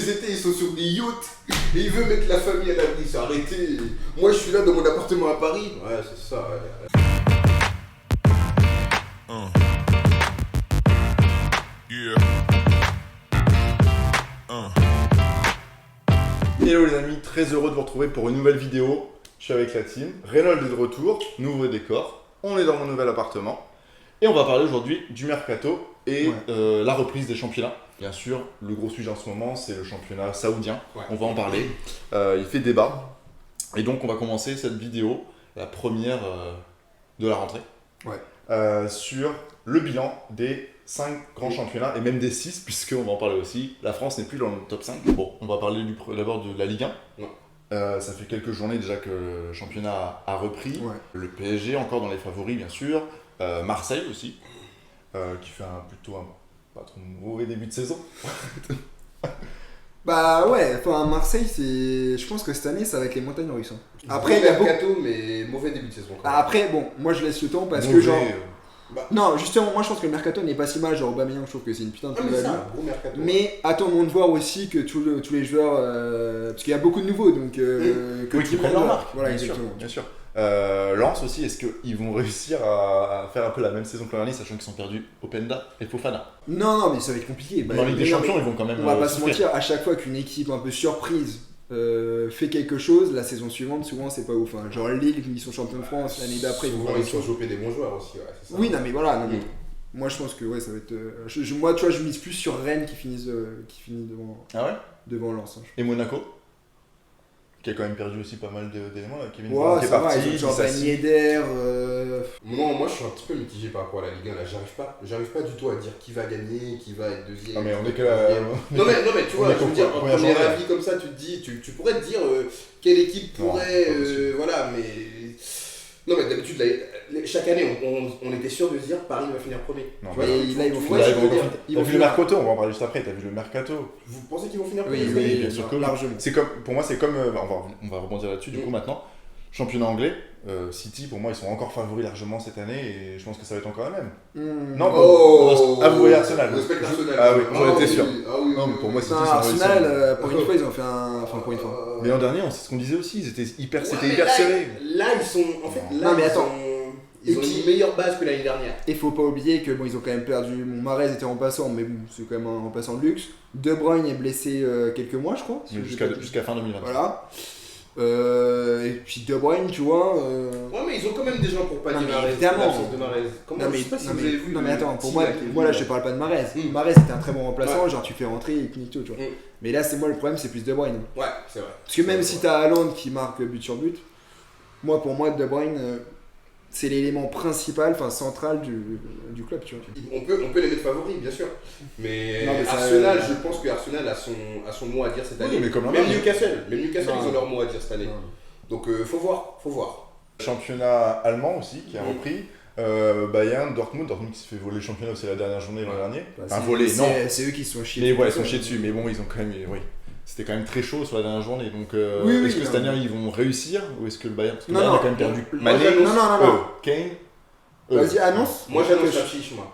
les étés, ils sont sur des yachts et il veut mettre la famille à l'abri. C'est arrêté. Moi, je suis là dans mon appartement à Paris. Ouais, c'est ça. Ouais. Hello les amis, très heureux de vous retrouver pour une nouvelle vidéo. Je suis avec la team. Reynolds est de retour, nouveau décor. On est dans mon nouvel appartement. Et on va parler aujourd'hui du mercato et la reprise des championnats. Bien sûr, le gros sujet en ce moment, c'est le championnat saoudien. Ouais. On va en parler. Il fait débat. Et donc, on va commencer cette vidéo, la première de la rentrée, sur le bilan des 5 grands championnats et même des 6, puisqu'on va en parler aussi. La France n'est plus dans le top 5. Bon, on va parler d'abord de la Ligue 1. Ça fait quelques journées déjà que le championnat a repris. Le PSG encore dans les favoris, bien sûr. Marseille aussi, qui fait plutôt un pas trop mauvais début de saison. Bah ouais, enfin Marseille, je pense que cette année ça va être les montagnes russes. Après, il y a mercato, mais mauvais début de saison. Après, bon, moi je laisse le temps parce que genre. Non, justement, moi je pense que le mercato n'est pas si mal. Genre Aubameyang, je trouve que c'est une putain de plus-value. Mais attendons de voir aussi que tous les joueurs, parce qu'il y a beaucoup de nouveaux, donc qui prennent leur marque. Voilà, bien sûr. Lens aussi, est-ce qu'ils vont réussir à faire un peu la même saison que l'an dernier, sachant qu'ils sont perdus Openda et Fofana? Non, mais ça va être compliqué. Dans Ligue des Champions, ils vont quand même. On va pas se mentir, à chaque fois qu'une équipe un peu surprise fait quelque chose, la saison suivante, souvent c'est pas ouf. Hein. Genre Lille, ils sont champions de France, l'année d'après ils sont chopés des bons joueurs aussi. C'est ça. Oui, non, mais voilà. Non, mais moi je pense que ça va être. Moi, tu vois, je mise plus sur Rennes qui finit devant. Ah ouais? Devant Lens. Et Monaco? Qui a quand même perdu aussi pas mal d'éléments. Kevin Bruyne qui est parti, Yedder. Moi je suis un petit peu mitigé par rapport à la Ligue 1 là, j'arrive pas du tout à dire qui va gagner, qui va être deuxième. Non mais on est que non mais tu vois, je veux dire, en premier avis comme ça, tu te dis, tu pourrais te dire quelle équipe pourrait, voilà, mais non mais d'habitude chaque année on était sûr de se dire Paris va finir premier. Non, tu vois, là ils vont finir. T'as vu le mercato, on va en parler juste après, t'as vu le mercato. Vous pensez qu'ils vont finir premier? Oui, bien sûr que largement. Pour moi c'est comme, on va rebondir là-dessus du coup maintenant. Championnat anglais, City pour moi ils sont encore favoris largement cette année et je pense que ça va être encore la même. Non, vous voyez Arsenal. Ah oui, j'en étais sûr. Non, mais pour moi City Arsenal, pour une fois ils ont fait pour une fois. Mais l'an dernier, c'est ce qu'on disait aussi, c'était hyper serré. Là ils sont, en fait, ils ont une meilleure base que l'année dernière. Et faut pas oublier que ils ont quand même perdu. Mahrez était remplaçant, mais bon, c'est quand même un remplaçant de luxe. De Bruyne est blessé quelques mois, je crois. Jusqu'à fin 2020. Voilà. Et puis De Bruyne, tu vois. Ouais, mais ils ont quand même des gens pour pas dire Mahrez. Évidemment. Je sais pas si vous avez vu. Non, mais attends, pour moi là, je te parle pas de Mahrez. Mahrez c'était un très bon remplaçant, genre tu fais rentrer et puis tout, tu vois. Mais là, c'est moi le problème, c'est plus De Bruyne. Ouais, c'est vrai. Parce que même si t'as Haaland qui marque but sur but, pour moi, De Bruyne. C'est l'élément principal, central du club, tu vois. On peut les mettre favoris, bien sûr. Mais Arsenal, je pense que Arsenal a son mot à dire cette année. Mais comme même Newcastle, ils ont leur mot à dire cette année. Donc faut voir. Championnat allemand aussi qui a repris. Bayern, Dortmund qui s'est fait voler le championnat aussi la dernière journée l'an dernier. C'est eux qui se sont chiés. Mais ils sont chiés dessus. Mais bon, ils ont quand même. C'était quand même très chaud sur la dernière journée, donc est-ce que cette année ils vont réussir ou est-ce que le Bayern, parce que le Bayern a quand même perdu Mané, Kane. Vas-y, annonce. Moi j'annonce Leipzig, moi.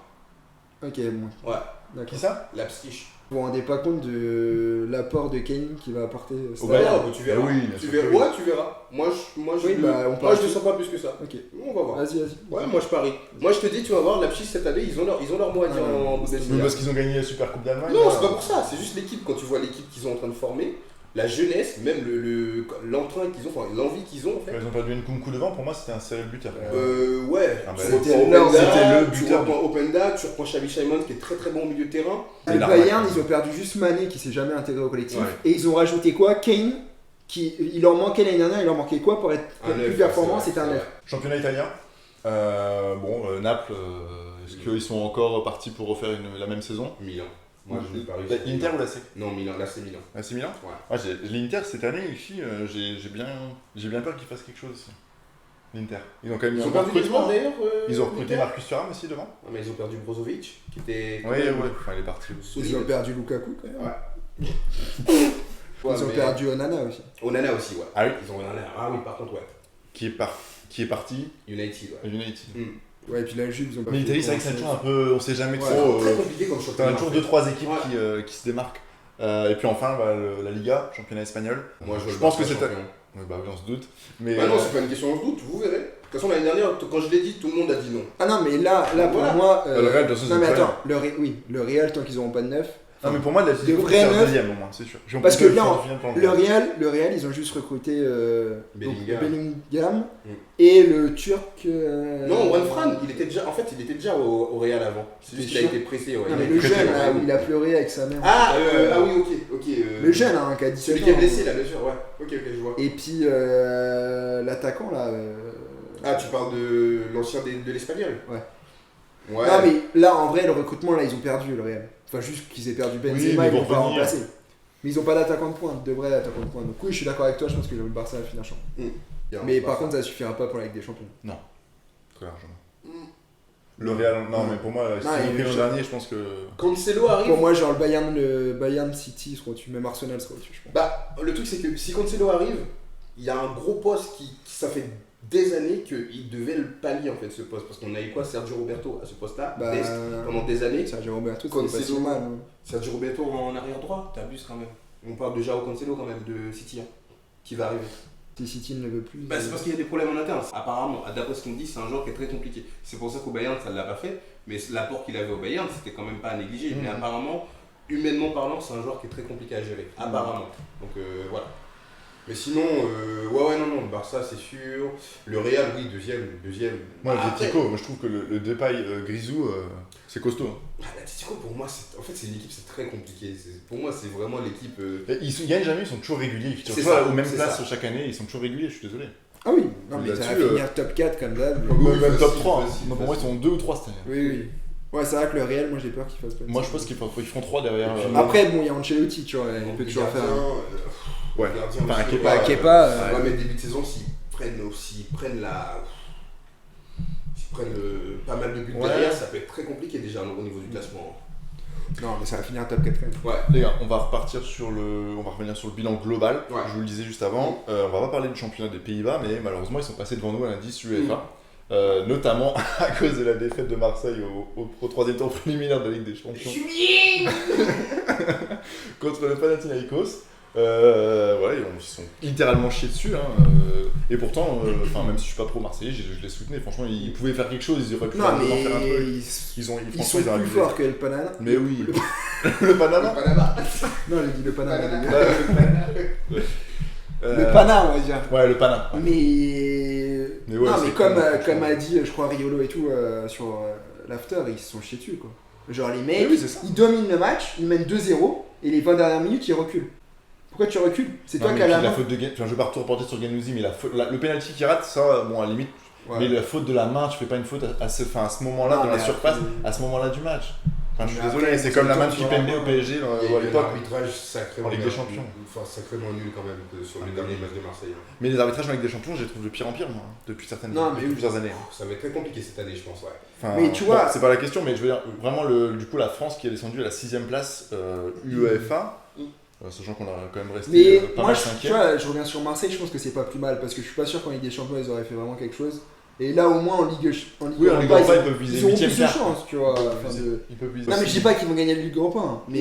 Ok, bon. Ouais. D'accord. Qui ça? Leipzig. Vous vous rendez pas compte de l'apport de Kane qui va apporter au Bayern? Tu verras. Oui, tu verras. Moi je ne sens pas plus que ça. Ok. On va voir. Vas-y. Ouais, moi je parie. Moi je te dis, tu vas voir, Leipzig cette année, ils ont leur mot à dire en Bundesliga. Parce qu'ils ont gagné la Super Coupe d'Allemagne. Non, c'est pas pour ça, c'est juste l'équipe. Quand tu vois l'équipe qu'ils sont en train de former, la jeunesse, même l'entrain qu'ils ont, l'envie qu'ils ont en fait. Ils ont perdu Nkunku devant, pour moi c'était un sérieux buteur. C'était le buteur. Tu reprends Openda, tu reprends Xavi Simons qui est très très bon au milieu de terrain. Le Bayern, ils ont perdu juste Mané qui s'est jamais intégré au collectif. Et ils ont rajouté quoi? Kane, il leur manquait l'année dernière, il leur manquait quoi pour être plus performant? C'était un 9. Championnat italien. Naples, est-ce qu'ils sont encore partis pour refaire la même saison? Milan. Moi je l'ai pas réussi. L'Inter ou l'AC? Non, Milan, là c'est Milan. Ah, c'est Milan? Ouais. L'Inter cette année ici, j'ai bien peur qu'ils fassent quelque chose. L'Inter. Ils ont quand même eu un recrutement d'ailleurs. Ils ont recruté Marcus Thuram aussi devant. Mais ils ont perdu Brozovic qui était. Ouais. Enfin, il est parti. Ils ont perdu Lukaku quand même. Ouais. Ils ont perdu Onana aussi. Onana aussi, ouais. Ah oui? Ils ont Onana. Ah oui, par contre, ouais. Qui est parti? United, ouais. Ouais, et puis la Juve, ils ont pas. Mais l'Italie, c'est vrai que c'est toujours un peu. On sait jamais trop. C'est très compliqué comme championnat. T'as toujours 2-3 équipes qui se démarquent. Et puis enfin, la Liga, championnat espagnol. Moi, je pense que c'est... Oui, on se doute. Mais non, c'est pas une question, on se doute, vous verrez. De toute façon, l'année dernière, quand je l'ai dit, tout le monde a dit non. Ah non, mais là pour moi. Le Real, de toute façon, non, mais attends, le Real, tant qu'ils n'auront pas de neuf. Non, mais pour moi, l'Atlético, c'est un deuxième au moins, c'est sûr. Parce que là, le Real, ils ont juste recruté Bellingham et le Turc. Non, Juanfran, il était déjà au Real avant. C'est juste qu'il a été pressé. Non, mais le jeune, là, où il a pleuré avec sa mère. Ah oui, ok. Le jeune, qui a 17 ans. Celui qui est blessé, là, bien sûr, ouais. Ok, je vois. Et puis, l'attaquant, là. Ah, tu parles de l'ancien de l'Espagnol? Ouais. Non, mais là, en vrai, le recrutement, là, ils ont perdu le Real. Enfin, juste qu'ils aient perdu Benzema, ils vont pas remplacer. Mais ils ont pas d'attaquant de pointe, de vrai attaquant de pointe. Donc, oui, je suis d'accord avec toi, je pense que le Barça va finir champion. Mais par contre, ça suffira pas pour la Ligue des Champions. Non, très largement. Le Real, non, mais pour moi, si ils ont pris l'an dernier, je pense que. Cancelo arrive. Pour moi, genre le Bayern City sera au-dessus, même Arsenal sera au-dessus, je pense. Bah, le truc, c'est que si Cancelo arrive, il y a un gros poste qui ça fait des années qu'il devait le pallier en fait ce poste parce qu'on avait quoi Sergio Roberto à ce poste-là pendant des années. Sergio Roberto, c'est pas si mal. Sergio Roberto en arrière droit, t'abuses quand même. On parle de Joao Cancelo quand même de City qui va arriver. Si City ne le veut plus. Bah, c'est parce qu'il y a des problèmes en interne. Apparemment, d'après ce qu'on me dit, c'est un joueur qui est très compliqué. C'est pour ça qu'au Bayern ça ne l'a pas fait, mais l'apport qu'il avait au Bayern c'était quand même pas à négliger. Mais apparemment, humainement parlant, c'est un joueur qui est très compliqué à gérer. Apparemment. Donc voilà. Mais sinon, non, le Barça c'est sûr. Le Real, oui, deuxième. Moi, l'Atlético, moi je trouve que le Depay Grisou, c'est costaud. L'Atlético, pour moi, c'est une équipe, c'est très compliqué. Pour moi, c'est vraiment l'équipe. Ils gagnent jamais, ils sont toujours réguliers. Ils sont aux mêmes places chaque année, ils sont toujours réguliers, je suis désolé. Ah oui, non, mais ça va finir top 4 comme ça. Même top 3. Pour moi, ils sont 2 ou 3 cette année. Oui. Ouais, c'est vrai que le Real, moi j'ai peur qu'ils fassent pas. Moi, je pense qu'ils feront 3 derrière. Après, bon, il y a Ancelotti, tu vois, il peut toujours faire. Ouais, enfin, Kepa. Ouais, mais début de saison, s'ils prennent pas mal de buts derrière, ça peut être très compliqué déjà au niveau du classement. Non, mais ça va finir top 4 quand même. Ouais. Les gars, on va revenir sur le bilan global. Ouais. Je vous le disais juste avant. On va pas parler du championnat des Pays-Bas, mais malheureusement, ils sont passés devant nous à l'indice UEFA. Notamment à cause de la défaite de Marseille au troisième tour préliminaire de la Ligue des Champions. Contre le Panathinaikos. Voilà, ils sont littéralement chiés dessus. Et pourtant, même si je suis pas pro Marseillais, je les soutenais. Franchement, ils pouvaient faire quelque chose, ils auraient pu faire un truc. Ils sont plus forts que le Panama. Mais oui. Le Panama. Non, j'ai dit le Panama. Le Pana, on va dire. Ouais, le Pana. Ouais. Mais ouais, non, mais comme a dit, je crois, Riolo et tout sur l'after, ils se sont chiés dessus, quoi. Genre, les mecs, ils dominent le match, ils mènent 2-0, et les 20 dernières minutes, ils reculent. Pourquoi tu recules? C'est toi qui as la main. Faute de je vais pas tout reporter sur Guendouzi, mais le penalty qu'il rate, ça, bon, à la limite. Ouais. Mais la faute de la main, tu fais pas une faute à ce moment-là, dans la surface, à ce moment-là du match. Enfin, je suis désolé, c'est comme la main qui Pembe au PSG à l'époque. L'arbitrage sacrément en Ligue des Champions. Sacrément nul quand même sur les derniers matchs de Marseille. Mais les arbitrages en Ligue des Champions, je les trouve de pire en pire, moi, depuis plusieurs années. Ça va être très compliqué cette année, je pense, ouais. Enfin, mais tu vois, c'est pas la question, mais je veux dire, vraiment, du coup, la France qui est descendue à la 6ème place UEFA. Sachant qu'on a quand même resté pas mal 5e. Tu vois, je reviens sur Marseille, je pense que c'est pas plus mal parce que je suis pas sûr qu'en Ligue des Champions ils auraient fait vraiment quelque chose. Et là au moins en Ligue Europa, ils peuvent viser 8e plus de chance, tu vois. Ils peuvent viser. Non mais je dis pas qu'ils vont gagner la Ligue Europa, mais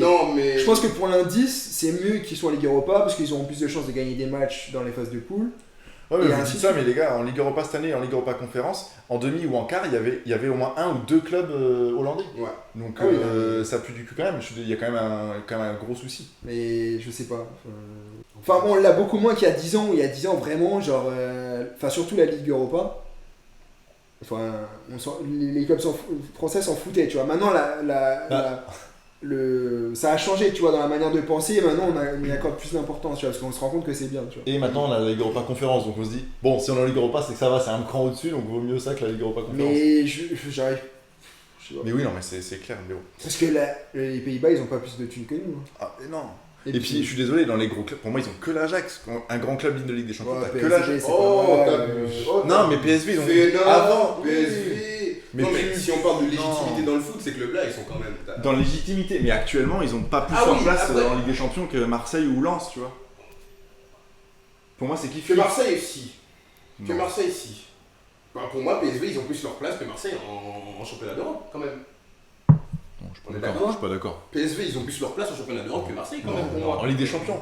je pense que pour l'indice, c'est mieux qu'ils soient en Ligue Europa parce qu'ils auront plus de chances de gagner des matchs dans les phases de poule. Ouais, mais vous dites ça, mais les gars, en Ligue Europa cette année, en Ligue Europa Conférence, en demi ou en quart, il y avait au moins 1 ou 2 clubs hollandais. Ouais. Donc ça pue du cul quand même. Il y a quand même un gros souci. Mais je sais pas. Enfin bon, on l'a beaucoup moins qu'il y a 10 ans, où il y a 10 ans vraiment, genre. Surtout la Ligue Europa. Enfin, les clubs français s'en foutaient, tu vois. Maintenant, ça a changé, tu vois, dans la manière de penser, et maintenant on y accorde plus d'importance, tu vois, parce qu'on se rend compte que c'est bien, tu vois. Et maintenant on a la Ligue Europa Conférence, donc on se dit, bon, si on est en Ligue Europa, c'est que ça va, c'est un cran au-dessus, donc vaut mieux ça que la Ligue Europa Conférence. Mais j'arrive. Mais oui, non, mais c'est clair, mais bon. Parce que les Pays-Bas, ils ont pas plus de thunes que nous. Hein. Ah, mais non. Et puis, je suis désolé, dans les gros clubs, pour moi, ils ont que l'Ajax, un grand club de Ligue des Champions. Ouais, que l'Ajax. Non, mais PSV, ils ont. C'est énorme, avant PSV. Mais si on parle de légitimité dans le foot, c'est que le là ils sont quand même. Dans légitimité, mais actuellement, ils ont pas plus en place en Ligue des Champions que Marseille ou Lens, tu vois. Pour moi, c'est qui que Marseille aussi. Que Marseille aussi. Pour moi, PSV, ils ont plus leur place que Marseille en championnat d'Europe, quand même. je suis pas d'accord. PSV, ils ont plus leur place au championnat d'Europe que Marseille quand même. En Ligue des Champions.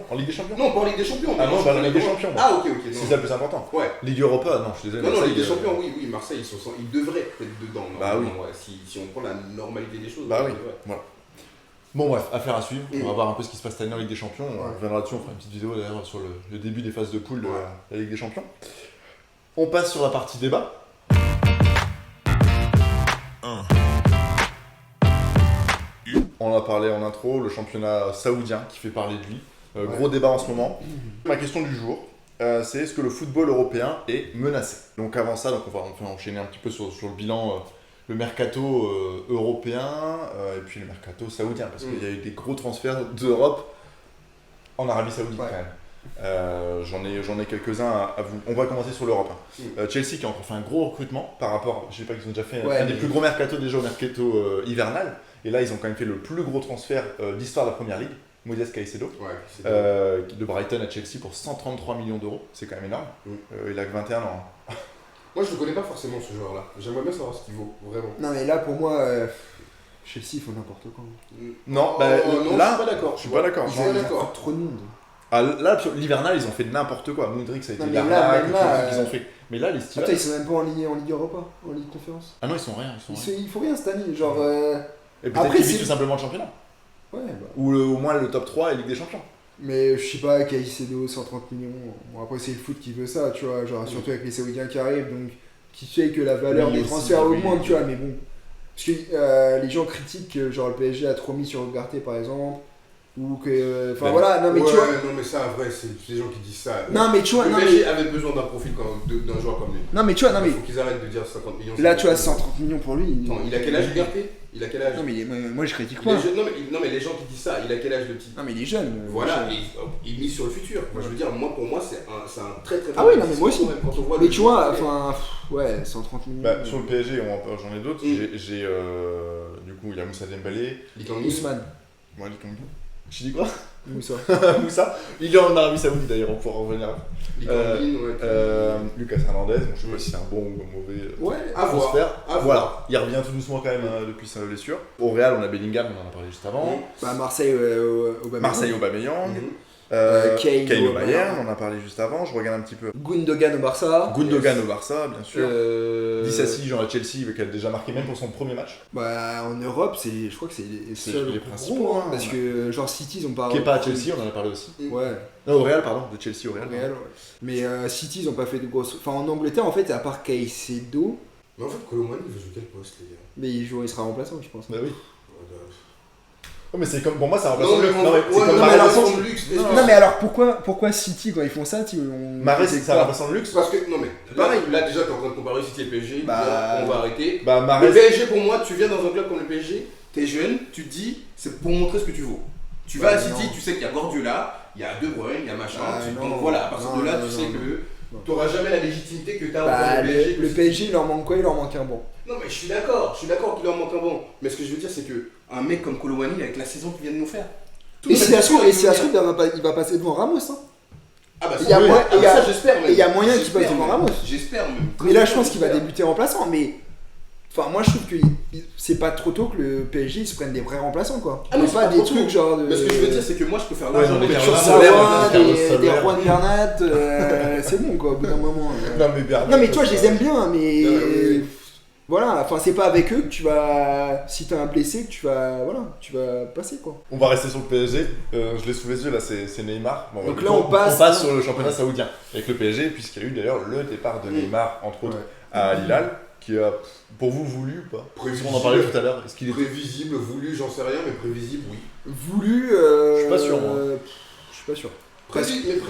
Non, pas en Ligue des Champions. Ah non, la Ligue des Champions. Ah, ok. C'est ça le plus important. Ouais. Ligue Europa, non, je suis désolé. Non, Ligue des Champions, oui, Marseille, ils devraient être dedans. Bah oui. Si on prend la normalité des choses. Bah oui, voilà. Bon bref, affaire à suivre, on va voir un peu ce qui se passe cette année en Ligue des Champions, on reviendra là-dessus, on fera une petite vidéo d'ailleurs sur le début des phases de poule de la Ligue des Champions. On passe sur la partie débat. On en a parlé en intro, le championnat saoudien qui fait parler de lui, gros débat en ce moment. Ma question du jour, c'est est-ce que le football européen est menacé? Donc avant ça, on va enchaîner un petit peu sur le bilan, le mercato européen et puis le mercato saoudien, parce qu'il y a eu des gros transferts d'Europe en Arabie Saoudite quand même. J'en ai quelques-uns à vous. On va commencer sur l'Europe. Chelsea qui a encore fait un gros recrutement par rapport, je sais pas, qu'ils ont déjà fait un des plus gros mercatos déjà au mercato hivernal, et là ils ont quand même fait le plus gros transfert de l'histoire de la Première Ligue. Moïse Caicedo, de Brighton à Chelsea pour 133 millions d'euros, c'est quand même énorme. Il a que 21 ans. Moi je ne connais pas forcément ce joueur-là, j'aimerais bien savoir ce qu'il vaut, vraiment. Non mais là pour moi, Chelsea il faut n'importe quoi. Non, non, là, je suis pas d'accord. Ils ont trop de monde. Ah, là, sur l'hivernal, ils ont fait n'importe quoi. Moudric, ça a été qu'ils ont fait. Mais là, les styles. Attends, ils sont même pas en Ligue Europa, en Ligue Conférence. Ah non, ils sont rien. Il faut rien cette année, genre. Et peut-être qu'ils visent tout simplement le championnat. Ouais, ou au moins le top 3 et Ligue des Champions. Mais je sais pas, Caicedo, 130 millions. Bon, après, c'est le foot qui veut ça, tu vois. Genre, surtout avec les Saoudiens qui arrivent, donc qui fait que la valeur des transferts augmente, tu vois. Mais bon. Parce que les gens critiquent que genre, le PSG a trop mis sur Ugarte, par exemple. Ou que. Enfin voilà, non mais tu vois. Non, mais ça, en vrai, c'est les gens qui disent ça. Non, mais tu vois. Le PSG avait besoin d'un profil d'un joueur comme lui. Non, mais tu vois, Il faut qu'ils arrêtent de dire 50 millions. Là, tu as 130 millions pour lui. Non, il a quel âge, Ugarte? Il a quel âge? Non, mais moi je critique pas. Non, mais les gens qui disent ça, il a quel âge le petit? Non, mais il est jeune. Voilà, il mise sur le futur. Moi, je veux dire, pour moi, c'est un très très bon. Ah oui, non, mais moi aussi. Quand on voit mais tu vois, enfin, ouais, 130 millions. Sur le PSG, j'en ai d'autres. J'ai du coup, il y a Moussa Dembélé. Ousmane. Moi, je dis quoi? Moussa. Il est en Arabie Saoudite d'ailleurs, on pourra revenir. Lucas Hernandez, je sais pas si c'est un bon ou un mauvais transfert. Voilà, il revient tout doucement quand même depuis sa blessure. Au Real, on a Bellingham, on en a parlé juste avant. Marseille, Aubameyang. Kane au Bayern, on en a parlé juste avant, je regarde un petit peu. Gundogan au Barça. Au Barça, bien sûr. Disasi, genre à Chelsea, qui a déjà marqué même pour son premier match. Bah, en Europe, je crois que c'est les principaux. Hein, parce que, genre, City, ils ont pas. Kepa à Chelsea, on en a parlé aussi. Ouais. Non, au Real, pardon, de Chelsea au Real. Mais City, ils ont pas fait de grosses. Enfin, en Angleterre, en fait, à part Caicedo. Mais en fait, Colomani, il veut jouer quel poste, les gars? Mais il sera remplaçant, je pense. Bah oui. Oh, mais c'est comme pour moi, ça remplace le luxe. Non, mais alors pourquoi City, quand ils font ça, Mahrez, c'est ça remplaçant le luxe? Parce que, non, mais pareil, là déjà, t'es en train de comparer City et le PSG, on va arrêter. Mahrez... Le PSG, pour moi, tu viens dans un club comme le PSG, t'es jeune, tu te dis, c'est pour montrer ce que tu vaux. Tu vas à City, tu sais qu'il y a Guardiola, il y a De Bruyne, il y a machin, donc voilà, à partir de là, tu sais que t'auras jamais la légitimité que t'as au PSG. Le PSG, il leur manque quoi? Il leur manque un bon. Non, mais je suis d'accord qu'il leur manque un bon. Mais ce que je veux dire, c'est que un mec comme Colomani, avec la saison qu'il vient de nous faire. Et si à ce il va passer devant Ramos. Hein. Ah bah ça, j'espère. Et il y a moyen qu'il passe devant Ramos. J'espère même. Mais là, je pense qu'il va débuter remplaçant. Mais enfin, moi, je trouve que c'est pas trop tôt que le PSG se prenne des vrais remplaçants, quoi. Ah non, pas des trucs genre de. Mais ce que je veux dire, c'est que moi, je peux faire l'argent avec des Juan Bernat. C'est bon, quoi, au bout d'un moment. Non, mais toi, je les aime bien, mais. Voilà, enfin c'est pas avec eux que tu vas, si t'as un blessé, que tu vas passer quoi. On va rester sur le PSG, je l'ai sous les yeux là, c'est Neymar. Bon, donc là on passe sur le championnat saoudien avec le PSG, puisqu'il y a eu d'ailleurs le départ de Neymar, entre autres, à Al Hilal, qui a pour vous voulu ou pas? Prévisible. On en parlait tout à l'heure. Prévisible, voulu, j'en sais rien, mais prévisible, oui. Voulu, je suis pas sûr. Je suis pas sûr.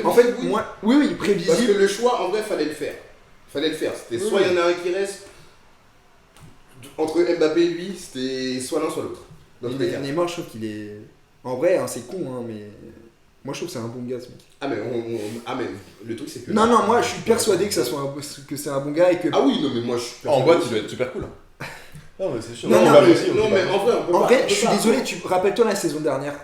En fait, oui, prévisible. Parce que le choix, en vrai, fallait le faire. C'était soit il y en a un qui reste. Entre Mbappé et lui, c'était soit l'un soit l'autre. Neymar, je trouve qu'il est. En vrai, hein, c'est con, hein, mais. Moi, je trouve que c'est un bon gars, ce mec. Ah, mais le truc, c'est que. Non, moi, je suis persuadé que c'est un bon gars et que. Ah oui, non, mais moi, je suis persuadé. En boîte, il doit être super cool. Non, mais c'est sûr. Non, mais en vrai, je suis désolé, rappelle-toi la saison dernière.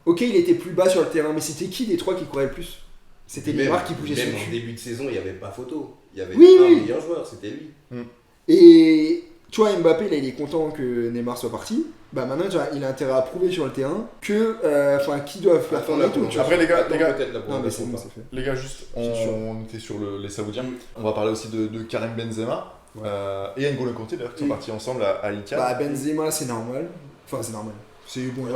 Ok, il était plus bas sur le terrain, mais c'était qui des trois qui courait le plus? C'était Neymar qui bougeait sur le cul. Même en début de saison, il n'y avait pas photo. Il y avait un meilleur joueur, c'était lui. Et. Tu vois, Mbappé, là, il est content que Neymar soit parti. bah maintenant il a intérêt à prouver sur le terrain que qui doivent faire tout. Après les gars, non mais c'est bon, c'est fait. Les gars, juste on était sur les Saoudiens. On va parler aussi de Karim Benzema et N'Golo Kanté d'ailleurs qui sont partis ensemble à l'Ittihad. Bah Benzema c'est normal. Enfin c'est normal. C'est bon,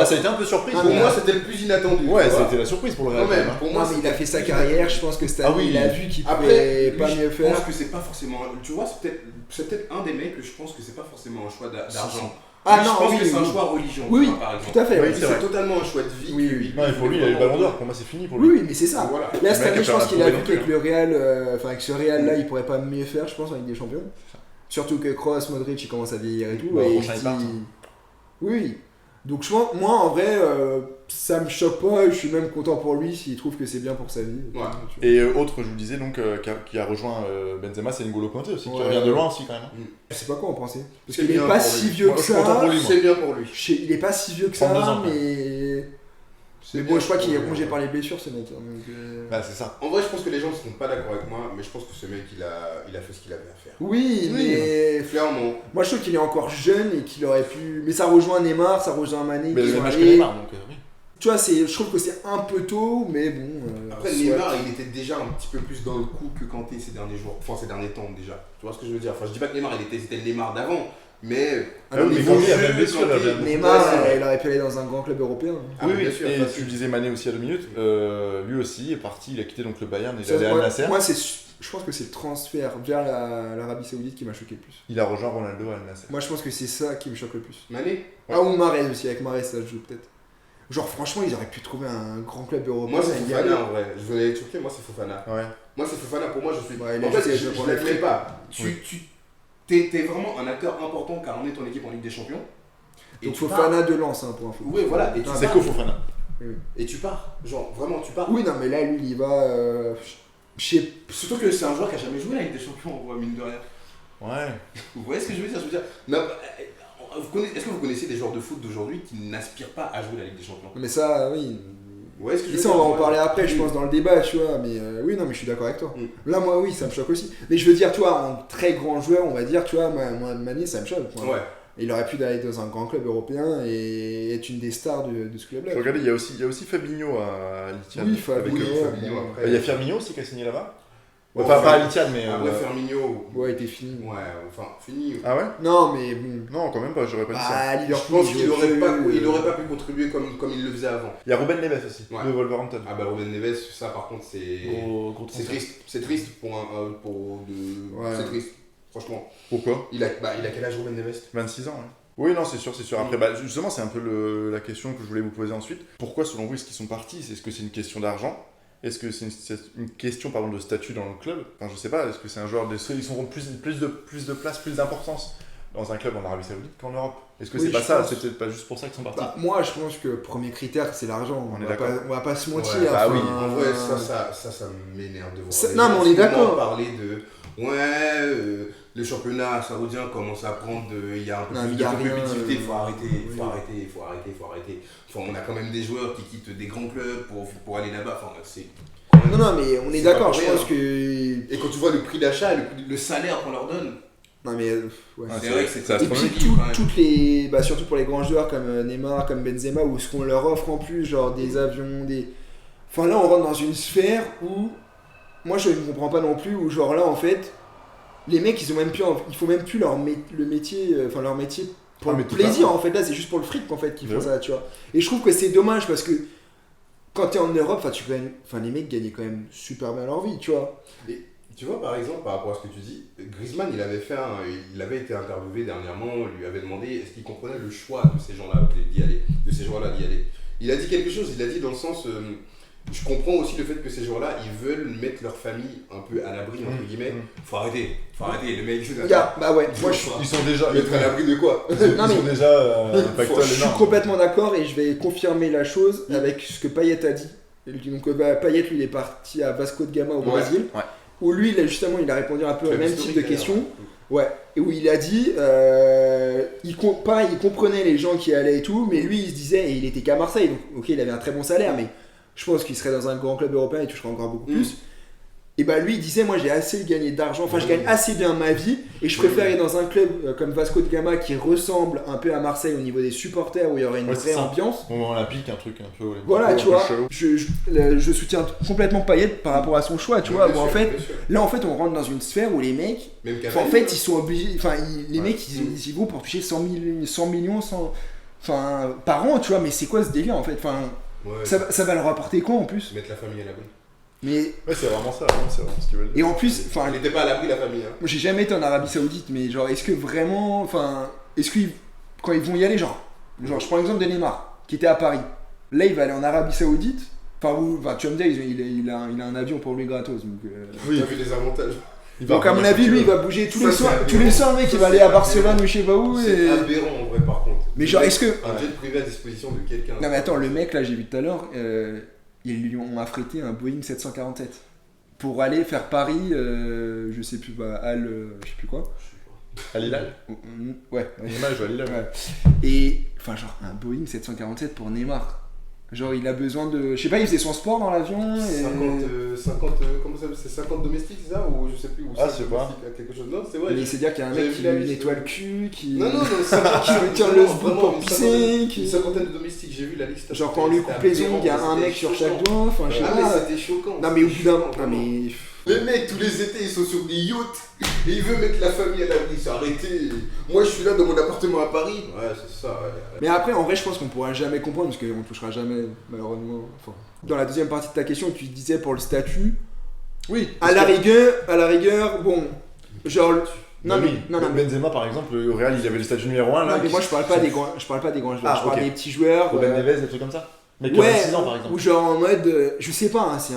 ça a été un peu surprise. Pour moi, c'était le plus inattendu. Ouais, c'était la surprise pour le Real. Pour moi, mais il a fait sa carrière. Je pense que cette année, il a vu qu'il pouvait pas mieux faire. Je pense que c'est pas forcément. Tu vois, c'est peut-être un des mecs que je pense que c'est pas forcément un choix d'argent. Ah je non, pense que c'est un choix religion. Oui, par exemple. tout à fait. C'est totalement un choix de vie. Oui. Non, pour lui, il a eu le Ballon d'Or. Pour moi, c'est fini pour lui. Oui, mais c'est ça. Là, cette année, je pense qu'il a vu qu'avec le Real, avec ce Real-là, il pourrait pas mieux faire, je pense, avec des champions. Surtout que Kroos, Modric, il commence à vieillir et tout. Oui. Donc moi en vrai ça me choque pas, je suis même content pour lui s'il trouve que c'est bien pour sa vie. Et autre, je vous disais donc qui a rejoint Benzema, c'est N'Golo Kanté aussi, qui revient de loin aussi quand même. Je sais pas quoi en penser. Parce qu'il est pas si vieux que ça. C'est bien pour lui. Il est pas si vieux que ça, mais... Mais bon, je crois qu'il est rongé par les blessures ce mec. Bah c'est ça. En vrai, je pense que les gens ne seront pas d'accord avec moi, mais je pense que ce mec il a fait ce qu'il avait à faire. Oui, mais clairement. Moi je trouve qu'il est encore jeune et qu'il aurait pu. Mais ça rejoint Neymar, ça rejoint Mané. Mais le même âge que Neymar, donc oui. Tu vois, je trouve que c'est un peu tôt, mais bon. Après, Neymar, il était déjà un petit peu plus dans le coup que Kanté ces derniers jours. Enfin, ces derniers temps déjà. Tu vois ce que je veux dire? Enfin, je dis pas que Neymar, c'était le Neymar d'avant. Mais Neymar, il aurait pu aller dans un grand club européen. Oui, bien sûr. Et tu disais Mané aussi à 2 minutes. Lui aussi est parti, il a quitté donc le Bayern, il est allé à Al Nassr. Moi, je pense que c'est le transfert vers l'Arabie Saoudite qui m'a choqué le plus. Il a rejoint Ronaldo à Al Nassr. Moi, je pense que c'est ça qui me choque le plus. Mané. Ah, ou Mahrez aussi, avec Mahrez, ça se joue peut-être. Genre, franchement, ils auraient pu trouver un grand club européen. Moi, c'est Fofana en vrai. Je voulais être choqué, moi, c'est Fofana. Ouais. Moi, c'est Fofana. Pour moi, je suis. Ouais, en fait, je l'admets pas. T'es vraiment un acteur important car on est ton équipe en Ligue des Champions. Donc Fofana de Lens pour info. Oui, voilà. C'est quoi Fofana? Et tu pars. Genre, vraiment, tu pars. Oui, non, mais là, lui, il y va. Surtout que c'est un joueur qui a jamais joué la Ligue des Champions, on voit, mine de rien. Ouais. Vous voyez ce que je veux dire? Est-ce que vous connaissez des joueurs de foot d'aujourd'hui qui n'aspirent pas à jouer la Ligue des Champions? Mais ça, oui. Ouais, et ça, on va en parler après, je pense, dans le débat, tu vois. Mais oui, non, mais je suis d'accord avec toi. Là, moi, oui, ça me choque aussi. Mais je veux dire, tu vois, un très grand joueur, on va dire, tu vois, moi Mané, ça me choque. Ouais. Il aurait pu aller dans un grand club européen et être une des stars de ce club-là. Regardez, il y a aussi Fabinho à l'Ittihad. Oui, Fabinho. Il y a Firmino aussi qui a signé là-bas. Enfin, pas à l'Ittihad, mais. Après, Firmino. Ouais, il était fini. Ouais, enfin, fini. Ah ouais? Non, mais bon. Non, quand même pas, j'aurais pas dit ça. Je pense qu'il aurait pas pu contribuer comme il le faisait avant. Il y a Ruben Neves aussi, de Wolverhampton. Ah bah, Ruben Neves, ça par contre, c'est triste. C'est triste c'est triste, franchement. Pourquoi? Il a quel âge, Ruben Neves? 26 ans, ouais. Oui, non, c'est sûr. Après, justement, c'est un peu la question que je voulais vous poser ensuite. Pourquoi, selon vous, est-ce qu'ils sont partis? Est-ce que c'est une question d'argent? Est-ce que c'est une question de statut dans le club? Enfin, je sais pas, est-ce que c'est un joueur ils auront plus de place, plus d'importance dans un club en Arabie Saoudite qu'en Europe? Est-ce que c'est pas ça? C'est peut-être pas juste pour ça qu'ils sont partis? Moi, je pense que le premier critère, c'est l'argent. On va pas se mentir. Ouais, bah oui, en vrai, ça m'énerve de voir. Non, mais on est d'accord. Parler de. Le championnat saoudien commence à prendre, il y a un peu plus de compétitivité, il faut arrêter. Enfin, on a quand même des joueurs qui quittent des grands clubs pour aller là-bas. Enfin, c'est... Non, mais on est d'accord, je pense que... Et quand tu vois le prix d'achat, le salaire qu'on leur donne... Non mais c'est vrai que c'est et puis toutes les surtout pour les grands joueurs comme Neymar, comme Benzema, où ce qu'on leur offre en plus, genre des avions, enfin là on rentre dans une sphère où moi je ne comprends pas non plus, où genre là en fait les mecs ils faut même plus leur métier pour le plaisir en fait, là c'est juste pour le fric en fait qu'ils font ça, tu vois. Et je trouve que c'est dommage parce que quand t'es en Europe, les mecs gagnent quand même super bien leur vie, tu vois. Tu vois, par exemple, par rapport à ce que tu dis, Griezmann, il avait été interviewé dernièrement, on lui avait demandé est-ce qu'il comprenait le choix de ces gens-là d'y aller. Il a dit quelque chose, il a dit dans le sens, je comprends aussi le fait que ces gens-là, ils veulent mettre leur famille un peu à l'abri, entre guillemets. Faut arrêter, le mec. Ils sont déjà... Être à l'abri de quoi? Ils sont déjà... je suis complètement d'accord et je vais confirmer la chose avec ce que Payet a dit. Donc Payet, lui, il est parti à Vasco de Gama au Brésil. Ouais. Où lui, justement, il a répondu un peu au même type de questions. Ouais. Et où il a dit, il comprenait les gens qui allaient et tout, mais lui, il se disait, et il était qu'à Marseille, donc ok, il avait un très bon salaire, mais je pense qu'il serait dans un grand club européen, il toucherait encore beaucoup plus. Et bah lui il disait moi j'ai assez gagné d'argent, enfin je gagne assez bien ma vie et je préfère aller dans un club comme Vasco de Gama qui ressemble un peu à Marseille au niveau des supporters où il y aurait une vraie ambiance. Moment olympique, un truc un peu. Voilà tu vois, je soutiens complètement Payet par rapport à son choix, tu vois. Bon, en fait, là en fait on rentre dans une sphère où les mecs, en fait ils sont obligés, enfin les mecs ils vont pour toucher 100 millions par an, tu vois, mais c'est quoi ce délire en fait, enfin ça va leur rapporter quoi en plus? Mettre la famille à l'abri. Mais ouais, c'est vraiment ça, c'est vraiment ce qu'ils veulent dire. Et en plus, enfin, elle n'était pas à l'abri la famille. Hein. Moi, j'ai jamais été en Arabie Saoudite, mais genre, est-ce que vraiment, enfin, est-ce qu'ils, quand ils vont y aller, genre, je prends l'exemple de Neymar, qui était à Paris. Là, il va aller en Arabie Saoudite. Enfin, tu vas me dire, il a un avion pour lui gratos. Donc, oui, t'as vu les avantages. Donc à mon avis, lui, il va bouger tous les soirs, mec, il va aller à Barcelone ou je sais pas où. C'est aberrant en vrai, par contre. Mais genre, est-ce que un jet privé à disposition de quelqu'un. Non mais attends, le mec là, j'ai vu tout à l'heure. Ils lui ont affrété un Boeing 747 pour aller faire Paris, je sais plus, je sais plus quoi. À Hilal. Ouais. Neymar joue à Hilal. Ouais. Et enfin genre un Boeing 747 pour Neymar. Genre il a besoin de, je sais pas, il faisait son sport dans l'avion. 50, comment ça, c'est 50 domestiques, c'est ça, ou je sais plus, ou ah, c'est pas quelque chose d'autre, c'est vrai. Mais c'est dire qu'il y a un mec qui lui nettoie le cul, qui non, qui lui tire le sbout pour pisser, une cinquantaine de domestiques, j'ai vu la liste. Genre quand on lui coupe les ongles, il y a un mec sur chaque doigt, enfin je sais pas. Ah mais c'était choquant. Non mais au bout d'un moment, mais les mecs tous les étés ils sont sur des yachts et ils veulent mettre la famille à l'abri, c'est arrêté. Moi je suis là dans mon appartement à Paris. Ouais c'est ça. Ouais. Mais après en vrai je pense qu'on pourra jamais comprendre parce qu'on touchera jamais malheureusement. Enfin, dans la deuxième partie de ta question tu disais pour le statut. Oui. À la rigueur, bon, genre. Non. Benzema par exemple, au Real il avait le statut numéro 1 là. Non mais moi je parle pas des grands joueurs, je parle des petits joueurs. Ruben Neves, des trucs comme ça. Mais ouais, 6 ans par exemple. Ou genre en mode, je sais pas, hein, c'est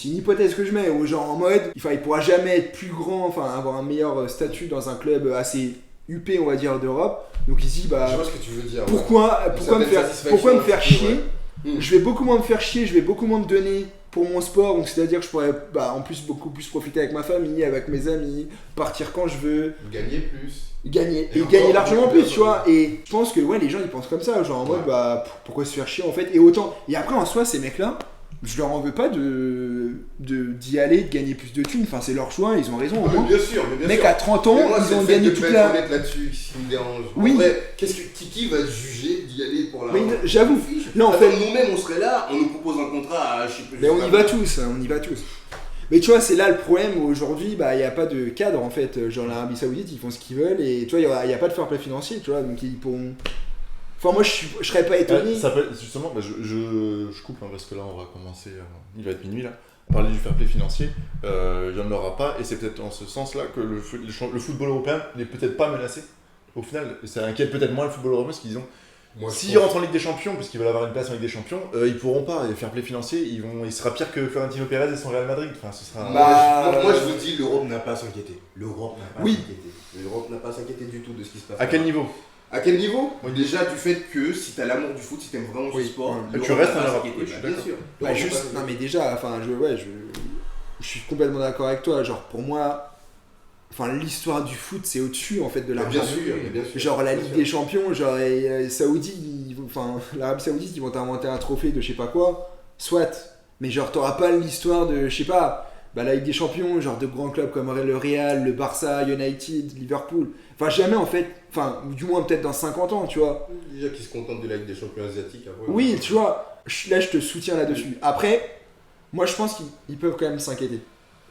une hypothèse que je mets, ou genre en mode, il pourra jamais être plus grand, enfin avoir un meilleur statut dans un club assez huppé on va dire d'Europe. Donc il se dit bah. Je vois ce que tu veux dire. Pourquoi me faire chier? Je vais beaucoup moins me faire chier, je vais beaucoup moins me donner pour mon sport, donc c'est-à-dire que je pourrais en plus beaucoup plus profiter avec ma famille, avec mes amis, partir quand je veux. Gagner plus. Gagner largement plus, tu vois. Et je pense que ouais, les gens ils pensent comme ça, genre en mode pourquoi se faire chier en fait. Et après en soi, ces mecs-là, je leur en veux pas d'y aller, de gagner plus de thunes, enfin c'est leur choix, ils ont raison au moins. Bien sûr, mec à 30 ans, ils ont gagné toute la... là-dessus, qui me dérange. Oui. En vrai, qui va juger d'y aller pour la... Mais j'avoue, là en fait... Nous-mêmes on serait là, on nous propose un contrat à je sais plus... Mais on y va tous. Mais tu vois, c'est là le problème où aujourd'hui, il n'y a pas de cadre en fait. Genre l'Arabie Saoudite, ils font ce qu'ils veulent et tu vois, il n'y a pas de fair play financier, tu vois, donc ils pourront... Enfin, moi je serais pas étonné. Justement, je coupe parce que là on va commencer, il va être minuit là. Parler du fair play financier, il n'y en aura pas et c'est peut-être en ce sens-là que le football européen n'est peut-être pas menacé. Au final, ça inquiète peut-être moins le football européen parce qu'ils ont. S'ils rentrent en Ligue des Champions, puisqu'ils veulent avoir une place en Ligue des Champions, ils pourront pas. Et fair play financier, il sera pire que Florentino Pérez et son Real Madrid. Enfin, ce sera. Moi, je vous dis, l'Europe n'a pas à s'inquiéter. L'Europe n'a pas à s'inquiéter du tout de ce qui se passe. À quel niveau ? À quel niveau ? Déjà du fait que si t'as l'amour du foot, si t'aimes vraiment ce sport, tu restes en Europe. Bien sûr. Non mais déjà, enfin je suis complètement d'accord avec toi. Genre pour moi, enfin l'histoire du foot c'est au-dessus en fait de l'argent. Bien sûr. Genre la Ligue des Champions, genre l'Arabie Saoudite ils vont t'inventer un trophée de je sais pas quoi, soit. Mais genre t'auras pas l'histoire de je sais pas. La Ligue des Champions, genre de grands clubs comme le Real, le Barça, United, Liverpool. Enfin, jamais en fait, enfin, du moins peut-être dans 50 ans, tu vois. Déjà qu'ils se contentent de la Ligue des Champions asiatiques. Après, oui, tu vois, là je te soutiens là-dessus. Après, moi je pense qu'ils peuvent quand même s'inquiéter.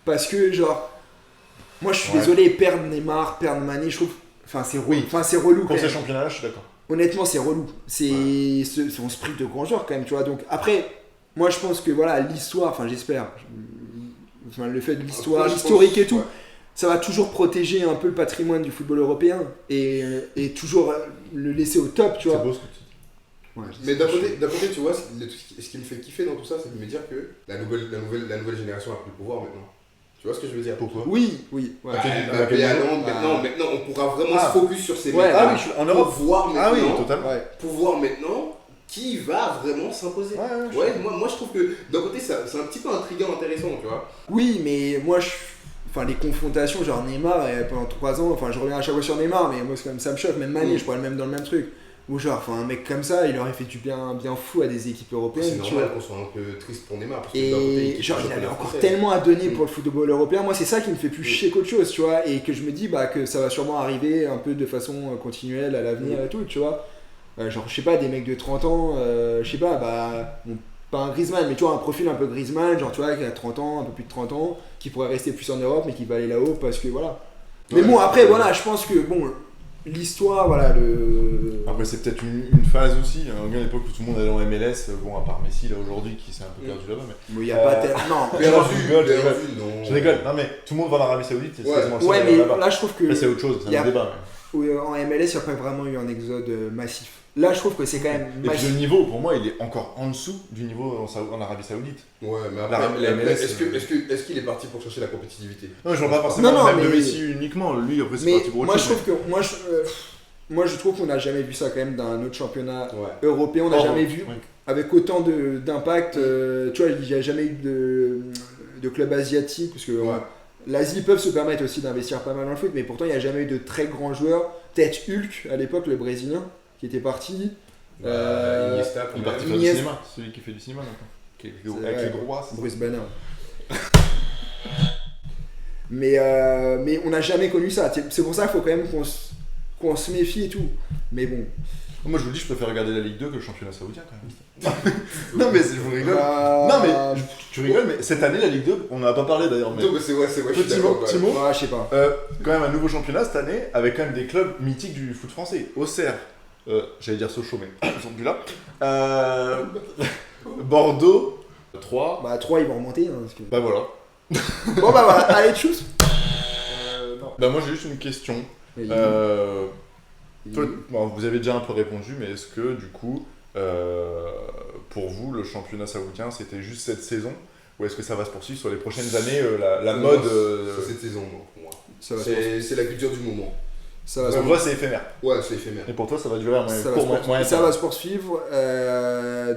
Parce que, genre, moi je suis désolé, perdre Neymar, perdre Mané, je trouve. Enfin, c'est relou. Enfin, c'est relou. Pour ces championnats-là, je suis d'accord. Honnêtement, c'est relou. On se prive de grands joueurs quand même, tu vois. Donc, après, moi je pense que voilà, l'histoire, enfin, j'espère. Enfin, le fait de l'histoire, l'historique et tout, ça va toujours protéger un peu le patrimoine du football européen et toujours le laisser au top, tu vois. C'est beau ce que tu dis. Ouais, mais d'un côté, tu vois, ce qui me fait kiffer dans tout ça, c'est de me dire que la nouvelle génération a plus le pouvoir maintenant. Tu vois ce que je veux dire ? Pourquoi ? Oui. Ouais. Maintenant, on pourra vraiment se focus sur ces mecs. En Europe. Pour voir maintenant qui va vraiment s'imposer. Moi je trouve que d'un côté c'est un petit peu intriguant, intéressant, tu vois. Oui, mais moi les confrontations genre Neymar pendant 3 ans, enfin je reviens à chaque fois sur Neymar, mais moi ça me choque, même Mané, je pourrais le même dans le même truc. Ou genre, un mec comme ça, il aurait fait du bien fou à des équipes européennes. C'est normal qu'on soit un peu triste pour Neymar. Parce que et genre, il avait encore tellement à donner pour le football européen. Moi, c'est ça qui me fait plus chier qu'autre chose, tu vois. Et que je me dis que ça va sûrement arriver un peu de façon continuelle à l'avenir et tout, tu vois. Genre, je sais pas, des mecs de 30 ans, je sais pas, bon, pas un Griezmann, mais tu vois, un profil un peu Griezmann, genre, tu vois, qui a 30 ans, un peu plus de 30 ans, qui pourrait rester plus en Europe, mais qui va aller là-haut parce que voilà. Mais bon, après, voilà, je pense que, bon, l'histoire, voilà, Après, c'est peut-être une phase aussi. À une époque où tout le monde allait en MLS, bon, à part Messi, là, aujourd'hui, qui s'est un peu perdu là-bas. Mais il n'y a pas tellement. Non, je rigole. Non, mais tout le monde va en Arabie Saoudite. C'est quasiment ouais, mais là, je trouve que. Là, c'est autre chose, c'est un débat. En MLS, il n'y a pas vraiment eu un exode massif. Là, je trouve que c'est quand même massif. Et puis, le niveau, pour moi, il est encore en dessous du niveau en Arabie Saoudite. Ouais, mais après, est-ce qu'il est parti pour chercher la compétitivité? Non, je ne vois pas forcément même de Messi uniquement. Lui, après, c'est parti pour autre chose. Moi, je trouve qu'on n'a jamais vu ça quand même dans un autre championnat européen. On n'a jamais vu avec autant d'impact. Tu vois, il n'y a jamais eu de club asiatique. Parce que l'Asie peuvent se permettre aussi d'investir pas mal dans le foot. Mais pourtant, il n'y a jamais eu de très grands joueurs. Peut-être Hulk, à l'époque, le Brésilien, qui était parti. Iniesta, il est parti faire du cinéma. Celui qui fait du cinéma maintenant. Avec les gros bras. Bruce Banner. mais on n'a jamais connu ça. C'est pour ça qu'il faut quand même qu'on se méfie et tout. Mais bon. Moi je vous dis, je préfère regarder la Ligue 2 que le championnat saoudien quand même. Non mais je vous rigole. Non mais tu rigoles, mais cette année la Ligue 2, on n'en a pas parlé d'ailleurs. Mais c'est vrai, petit mot. Je sais pas. Quand même un nouveau championnat cette année avec quand même des clubs mythiques du foot français. Auxerre, j'allais dire Sochaux, mais ils sont plus là. Bordeaux, 3. 3 ils vont remonter. Bah voilà. Bon voilà, allez tchuss. Bah moi j'ai juste une question. Vous avez déjà un peu répondu, mais est-ce que du coup, pour vous, le championnat saoudien, c'était juste cette saison, ou est-ce que ça va se poursuivre sur les prochaines années, la mode cette saison, pour moi. C'est la culture du moment. Pour moi, c'est éphémère. Ouais, c'est éphémère. Et pour toi, ça va durer ça va se poursuivre,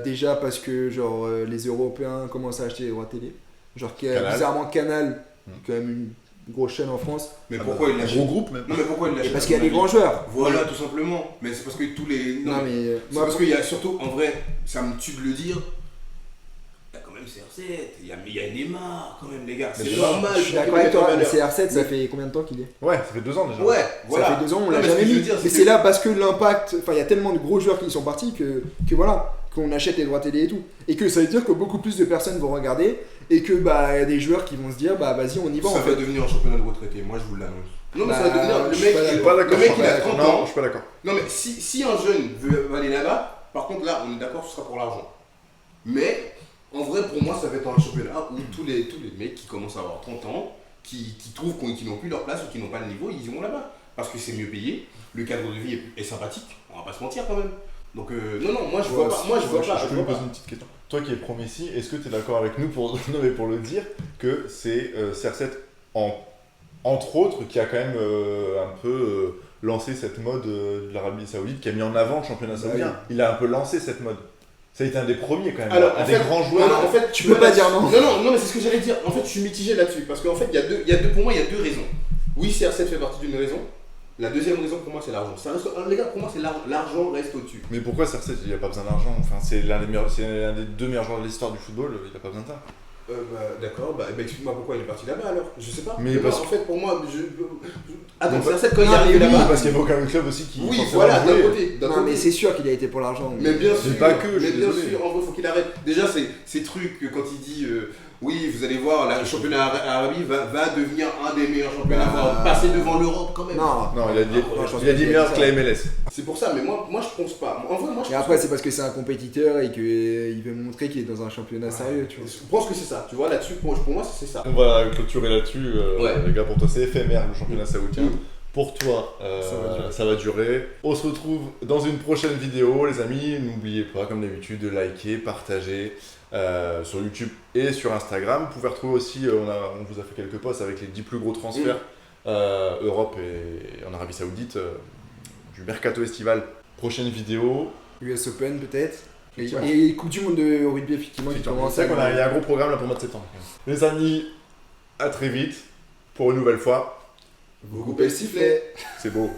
déjà parce que genre les Européens commencent à acheter les droits télé. Genre bizarrement Canal, quand même une grosse chaîne en France. Mais pourquoi il l'achète? Un gros groupe même. Non mais pourquoi il l'achète? Parce qu'il y a des grands joueurs. Voilà, tout simplement. Mais c'est parce que tous les. Non mais c'est parce qu'il y a surtout, en vrai, ça me tue de le dire. Il y a quand même CR7, il y a Neymar quand même les gars. C'est normal. Je suis d'accord avec toi, mais CR7 ça fait combien de temps qu'il est? Ouais, ça fait 2 ans déjà. Ouais, voilà. Ça fait 2 ans, on l'a jamais mis. Mais c'est là parce que l'impact, enfin il y a tellement de gros joueurs qui sont partis que voilà, qu'on achète les droits télé et tout. Et que ça veut dire que beaucoup plus de personnes vont regarder. Et que y a des joueurs qui vont se dire vas-y on y va. Ça va devenir un championnat de retraités, moi je vous l'annonce. Non mais ça va devenir le mec il a 30 ans. Non, je suis pas d'accord. Non mais si un jeune veut aller là-bas, par contre là on est d'accord, ce sera pour l'argent. Mais en vrai pour moi ça va être un championnat où tous les mecs qui commencent à avoir 30 ans, qui trouvent qu'ils n'ont plus leur place ou qui n'ont pas le niveau, ils iront là-bas. Parce que c'est mieux payé, le cadre de vie est sympathique, on va pas se mentir quand même. Donc non, moi je vois pas. Je peux me poser une petite question. Toi qui es pro Messi, est-ce que tu es d'accord avec nous pour le dire que c'est CR7 entre autres qui a quand même un peu lancé cette mode de l'Arabie Saoudite, qui a mis en avant le championnat saoudien. Il a un peu lancé cette mode. Ça a été un des premiers quand même. Alors, un des grands joueurs. Non, en fait, tu peux pas dire non. Non, mais c'est ce que j'allais dire. En fait, je suis mitigé là-dessus parce qu'en fait, pour moi, il y a 2 raisons. Oui, CR7 fait partie d'une raison. La deuxième raison pour moi c'est l'argent. Les gars, pour moi c'est l'argent reste au-dessus. Mais pourquoi CR7 il n'y a pas besoin d'argent? Enfin, c'est l'un des 2 meilleurs joueurs de l'histoire du football, il n'a pas besoin de ça. D'accord, explique-moi pourquoi il est parti là-bas alors. Je sais pas. Mais parce en fait pour moi donc CR7 quand il est arrivé là-bas. Parce qu'il n'y a aucun club aussi qui. Oui, voilà, d'un côté. Non, mais c'est sûr qu'il a été pour l'argent. Mais bien sûr. Pas que. Mais bien sûr, en vrai faut qu'il arrête. Déjà ces trucs quand il dit. Oui, vous allez voir, le championnat Arabie va devenir un des meilleurs championnats, va passer devant l'Europe quand même. Non, il a dit meilleur que la MLS. C'est pour ça, mais moi je pense pas. En vrai, et après, c'est parce que c'est un compétiteur et qu'il veut montrer qu'il est dans un championnat sérieux, tu vois. Je pense que c'est ça, tu vois, là-dessus, pour moi c'est ça. On va clôturer là-dessus, les gars, pour toi c'est éphémère le championnat saoudien. Pour toi, ça va durer. On se retrouve dans une prochaine vidéo, les amis. N'oubliez pas, comme d'habitude, de liker, partager. Sur YouTube et sur Instagram. Vous pouvez retrouver aussi, on vous a fait quelques posts avec les 10 plus gros transferts Europe et en Arabie Saoudite du mercato estival. Prochaine vidéo. US Open peut-être. Et Coupe du Monde de rugby effectivement qui commence. C'est vrai qu'il y a un gros programme là pour le mois de septembre. Les amis, à très vite pour une nouvelle fois. Vous coupez le sifflet. C'est beau.